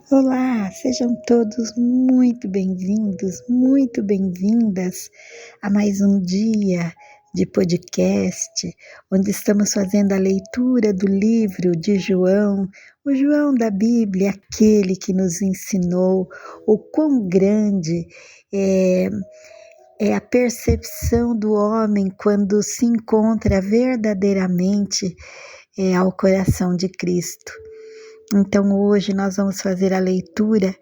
Olá, sejam todos muito bem-vindos, muito bem-vindas a mais um dia de podcast, onde estamos fazendo a leitura do livro de João, o João da Bíblia, aquele que nos ensinou o quão grande é a percepção do homem quando se encontra verdadeiramente ao coração de Cristo. Então hoje nós vamos fazer a leitura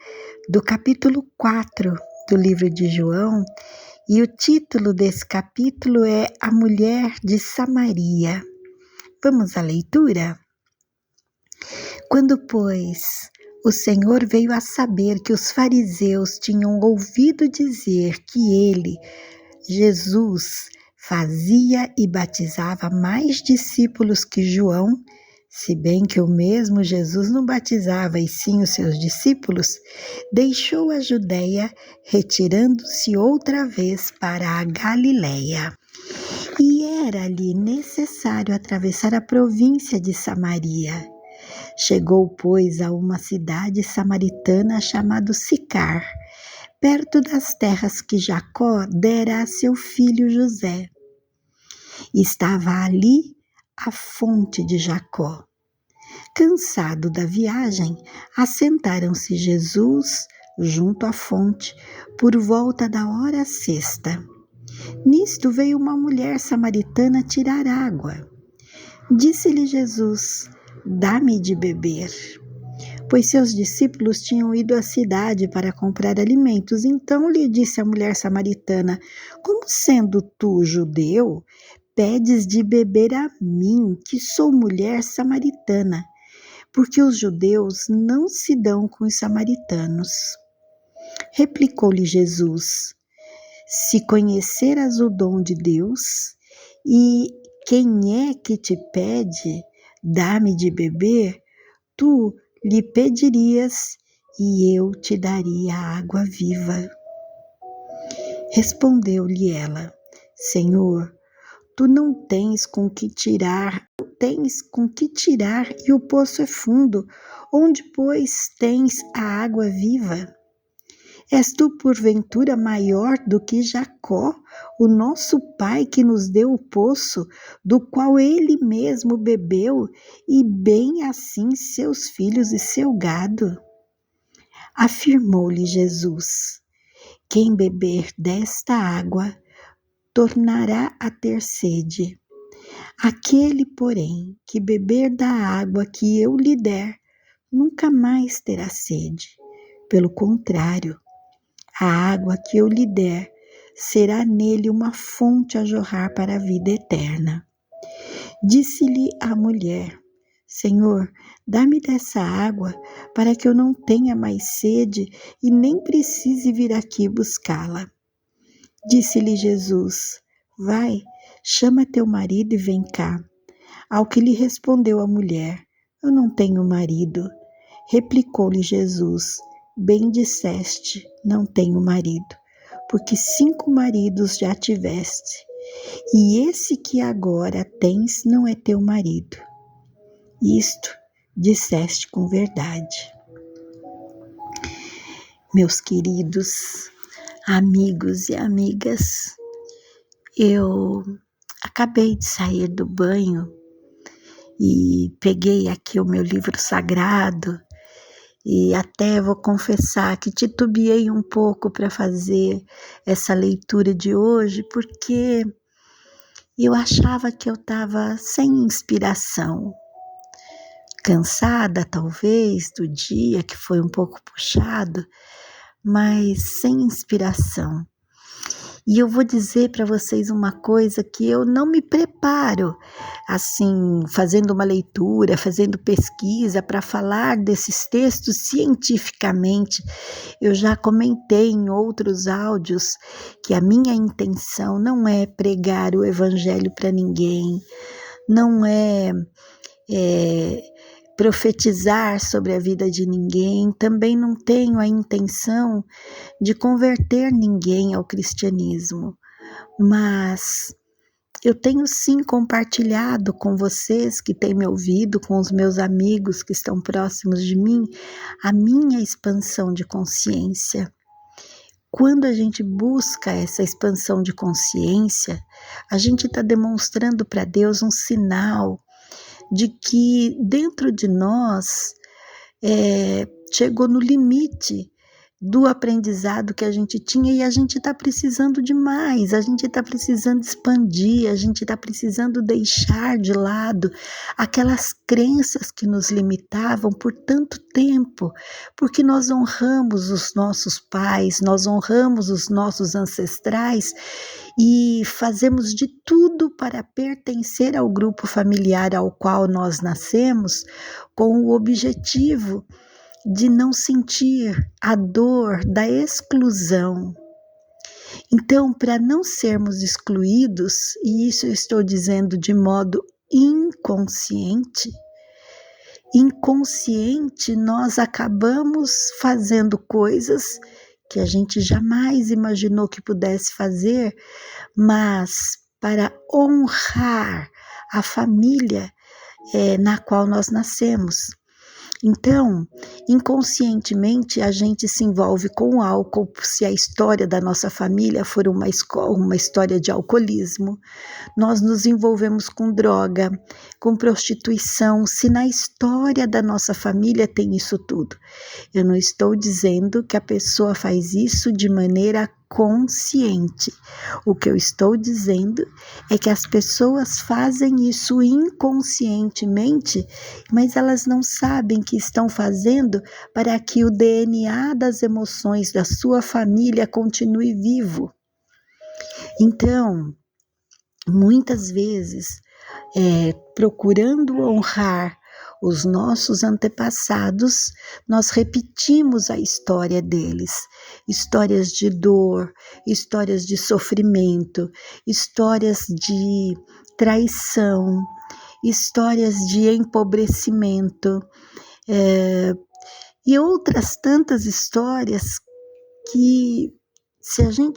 do capítulo 4 do livro de João, e o título desse capítulo é A Mulher de Samaria. Vamos à leitura? Quando, pois, o Senhor veio a saber que os fariseus tinham ouvido dizer que ele, Jesus, fazia e batizava mais discípulos que João, se bem que o mesmo Jesus não batizava, e sim os seus discípulos, deixou a Judéia, retirando-se outra vez para a Galiléia. E era-lhe necessário atravessar a província de Samaria. Chegou, pois, a uma cidade samaritana chamada Sicar, perto das terras que Jacó dera a seu filho José. Estava ali a fonte de Jacó. Cansado da viagem, assentaram-se Jesus junto à fonte por volta da hora sexta. Nisto veio uma mulher samaritana tirar água. Disse-lhe Jesus: dá-me de beber. Pois seus discípulos tinham ido à cidade para comprar alimentos. Então lhe disse a mulher samaritana: como sendo tu judeu, pedes de beber a mim, que sou mulher samaritana? Porque os judeus não se dão com os samaritanos. Replicou-lhe Jesus: se conheceras o dom de Deus, e quem é que te pede, dá-me de beber, tu lhe pedirias, e eu te daria a água viva. Respondeu-lhe ela: Senhor, tu não tens com que tirar, e o poço é fundo. Onde, pois, tens a água viva? És tu, porventura, maior do que Jacó, o nosso pai, que nos deu o poço, do qual ele mesmo bebeu, e bem assim seus filhos e seu gado? Afirmou-lhe Jesus: quem beber desta água tornará a ter sede. Aquele, porém, que beber da água que eu lhe der, nunca mais terá sede. Pelo contrário, a água que eu lhe der será nele uma fonte a jorrar para a vida eterna. Disse-lhe a mulher: Senhor, dá-me dessa água para que eu não tenha mais sede e nem precise vir aqui buscá-la. Disse-lhe Jesus: vai, chama teu marido e vem cá. Ao que lhe respondeu a mulher: eu não tenho marido. Replicou-lhe Jesus: bem disseste, não tenho marido, porque 5 maridos já tiveste, e esse que agora tens não é teu marido. Isto disseste com verdade. Meus queridos amigos e amigas, eu acabei de sair do banho e peguei aqui o meu livro sagrado, e até vou confessar que titubeei um pouco para fazer essa leitura de hoje, porque eu achava que eu estava sem inspiração, cansada talvez do dia, que foi um pouco puxado, mas sem inspiração. E eu vou dizer para vocês uma coisa, que eu não me preparo, assim, fazendo uma leitura, fazendo pesquisa para falar desses textos cientificamente. Eu já comentei em outros áudios que a minha intenção não é pregar o evangelho para ninguém, não é profetizar sobre a vida de ninguém, também não tenho a intenção de converter ninguém ao cristianismo, mas eu tenho sim compartilhado com vocês que têm me ouvido, com os meus amigos que estão próximos de mim, a minha expansão de consciência. Quando a gente busca essa expansão de consciência, a gente está demonstrando para Deus um sinal de que dentro de nós chegou no limite do aprendizado que a gente tinha e a gente está precisando de mais, a gente está precisando expandir, a gente está precisando deixar de lado aquelas crenças que nos limitavam por tanto tempo, porque nós honramos os nossos pais, nós honramos os nossos ancestrais e fazemos de tudo para pertencer ao grupo familiar ao qual nós nascemos, com o objetivo de não sentir a dor da exclusão. Então, para não sermos excluídos, e isso eu estou dizendo de modo inconsciente, nós acabamos fazendo coisas que a gente jamais imaginou que pudesse fazer, mas para honrar a família na qual nós nascemos. Então, inconscientemente, a gente se envolve com o álcool, se a história da nossa família for uma história de alcoolismo. Nós nos envolvemos com droga, com prostituição, se na história da nossa família tem isso tudo. Eu não estou dizendo que a pessoa faz isso de maneira consciente. O que eu estou dizendo é que as pessoas fazem isso inconscientemente, mas elas não sabem que estão fazendo para que o DNA das emoções da sua família continue vivo. Então, muitas vezes, procurando honrar os nossos antepassados, nós repetimos a história deles, histórias de dor, histórias de sofrimento, histórias de traição, histórias de empobrecimento, e outras tantas histórias que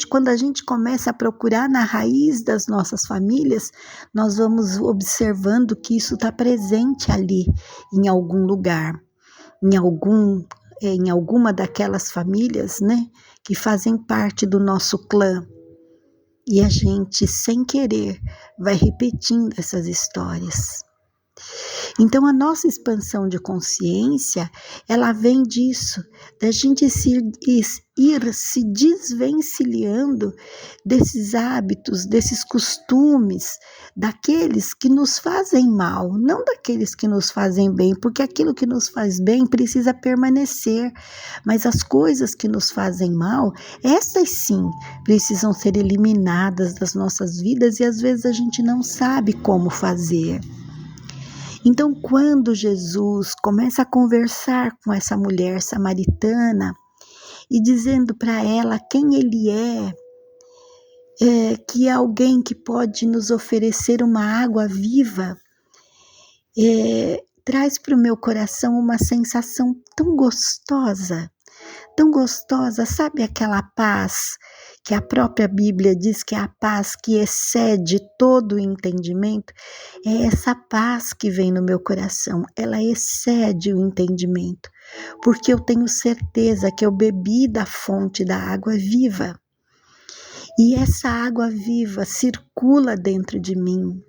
quando a gente começa a procurar na raiz das nossas famílias, nós vamos observando que isso está presente ali, em algum lugar, em alguma daquelas famílias, né, que fazem parte do nosso clã. E a gente, sem querer, vai repetindo essas histórias. Então, a nossa expansão de consciência, ela vem disso, da gente ir se desvencilhando desses hábitos, desses costumes, daqueles que nos fazem mal, não daqueles que nos fazem bem, porque aquilo que nos faz bem precisa permanecer, mas as coisas que nos fazem mal, essas sim, precisam ser eliminadas das nossas vidas e às vezes a gente não sabe como fazer. Então, quando Jesus começa a conversar com essa mulher samaritana e dizendo para ela quem ele que é alguém que pode nos oferecer uma água viva, traz para o meu coração uma sensação tão gostosa, sabe aquela paz que a própria Bíblia diz que é a paz que excede todo o entendimento? É essa paz que vem no meu coração, ela excede o entendimento, porque eu tenho certeza que eu bebi da fonte da água viva, e essa água viva circula dentro de mim,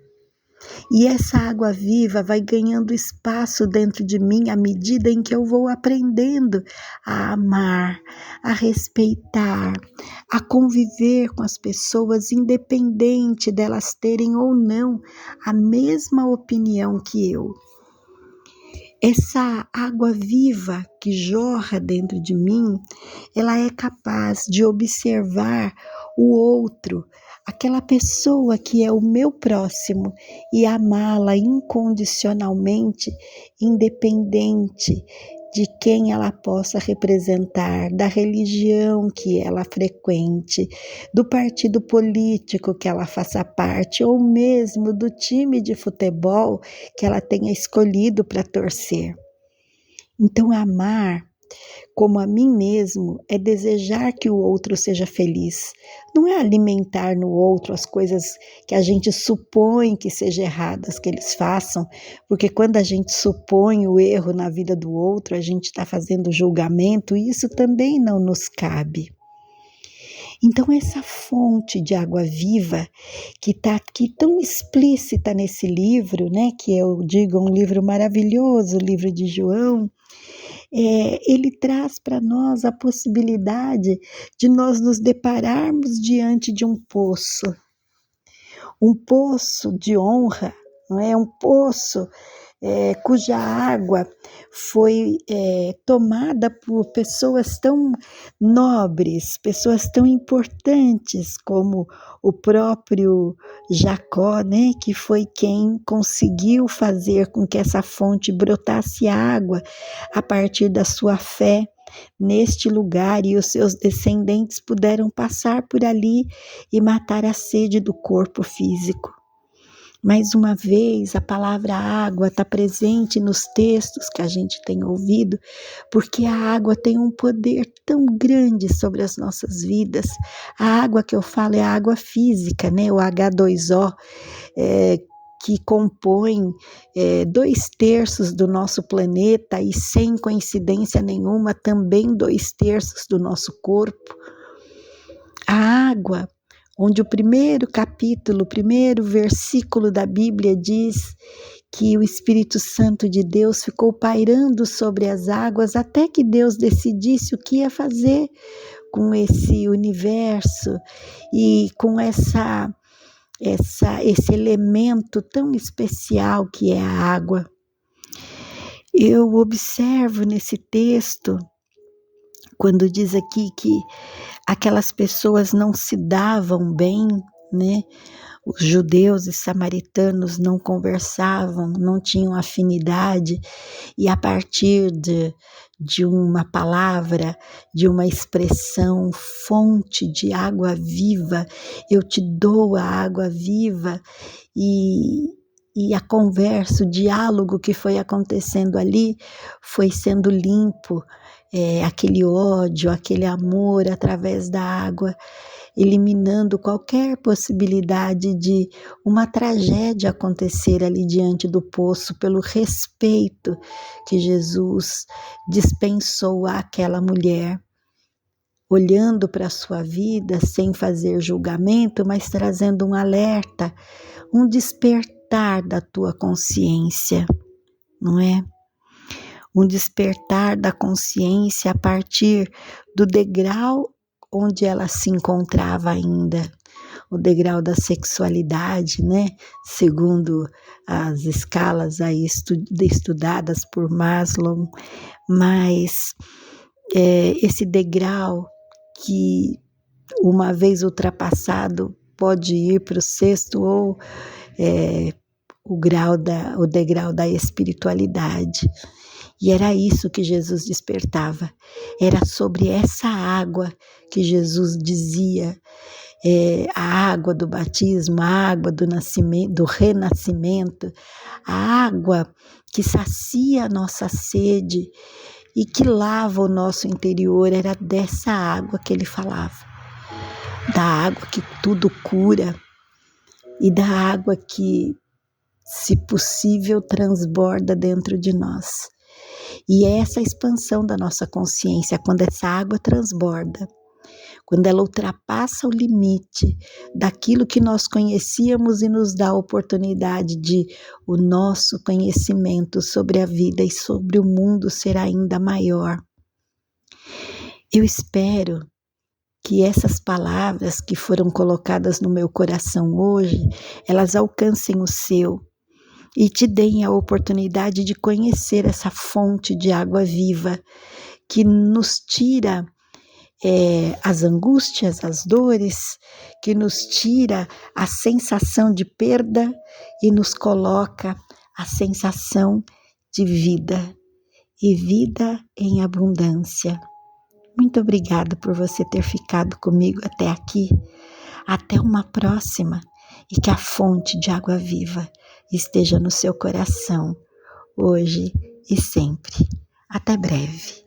e essa água viva vai ganhando espaço dentro de mim à medida em que eu vou aprendendo a amar, a respeitar, a conviver com as pessoas, independente delas terem ou não a mesma opinião que eu. Essa água viva que jorra dentro de mim, ela é capaz de observar o outro, aquela pessoa que é o meu próximo, e amá-la incondicionalmente, independente de quem ela possa representar, da religião que ela frequente, do partido político que ela faça parte, ou mesmo do time de futebol que ela tenha escolhido para torcer. Então, amar como a mim mesmo é desejar que o outro seja feliz. Não é alimentar no outro as coisas que a gente supõe que sejam erradas que eles façam, porque quando a gente supõe o erro na vida do outro, a gente está fazendo julgamento e isso também não nos cabe. Então, essa fonte de água viva que está aqui tão explícita nesse livro, né, que eu digo um livro maravilhoso, o livro de João, ele traz para nós a possibilidade de nós nos depararmos diante de um poço de honra, não é? Um poço cuja água foi tomada por pessoas tão nobres, pessoas tão importantes como o próprio Jacó, né, que foi quem conseguiu fazer com que essa fonte brotasse água a partir da sua fé neste lugar, e os seus descendentes puderam passar por ali e matar a sede do corpo físico. Mais uma vez, a palavra água está presente nos textos que a gente tem ouvido, porque a água tem um poder tão grande sobre as nossas vidas. A água que eu falo é a água física, né? O H2O, que compõe 2/3 do nosso planeta e, sem coincidência nenhuma, também 2/3 do nosso corpo. A água, onde o primeiro capítulo, o primeiro versículo da Bíblia diz que o Espírito Santo de Deus ficou pairando sobre as águas até que Deus decidisse o que ia fazer com esse universo e com esse elemento tão especial que é a água. Eu observo nesse texto, quando diz aqui que aquelas pessoas não se davam bem, né? Os judeus e samaritanos não conversavam, não tinham afinidade, e a partir de uma palavra, de uma expressão, fonte de água viva, eu te dou a água viva, e a conversa, o diálogo que foi acontecendo ali foi sendo limpo, aquele ódio, aquele amor através da água, eliminando qualquer possibilidade de uma tragédia acontecer ali diante do poço, pelo respeito que Jesus dispensou àquela mulher, olhando para a sua vida sem fazer julgamento, mas trazendo um alerta, um despertar da tua consciência, não é? Um despertar da consciência a partir do degrau onde ela se encontrava ainda, o degrau da sexualidade, né? Segundo as escalas aí estudadas por Maslow, mas esse degrau que, uma vez ultrapassado, pode ir para o 6º ou o degrau da espiritualidade. E era isso que Jesus despertava, era sobre essa água que Jesus dizia, a água do batismo, a água do nascimento, do renascimento, a água que sacia a nossa sede e que lava o nosso interior, era dessa água que ele falava, da água que tudo cura e da água que, se possível, transborda dentro de nós. E é essa expansão da nossa consciência, quando essa água transborda, quando ela ultrapassa o limite daquilo que nós conhecíamos e nos dá a oportunidade de o nosso conhecimento sobre a vida e sobre o mundo ser ainda maior. Eu espero que essas palavras que foram colocadas no meu coração hoje, elas alcancem o seu e te deem a oportunidade de conhecer essa fonte de água viva que nos tira as angústias, as dores, que nos tira a sensação de perda e nos coloca a sensação de vida, e vida em abundância. Muito obrigada por você ter ficado comigo até aqui. Até uma próxima, e que a fonte de água viva esteja no seu coração, hoje e sempre. Até breve.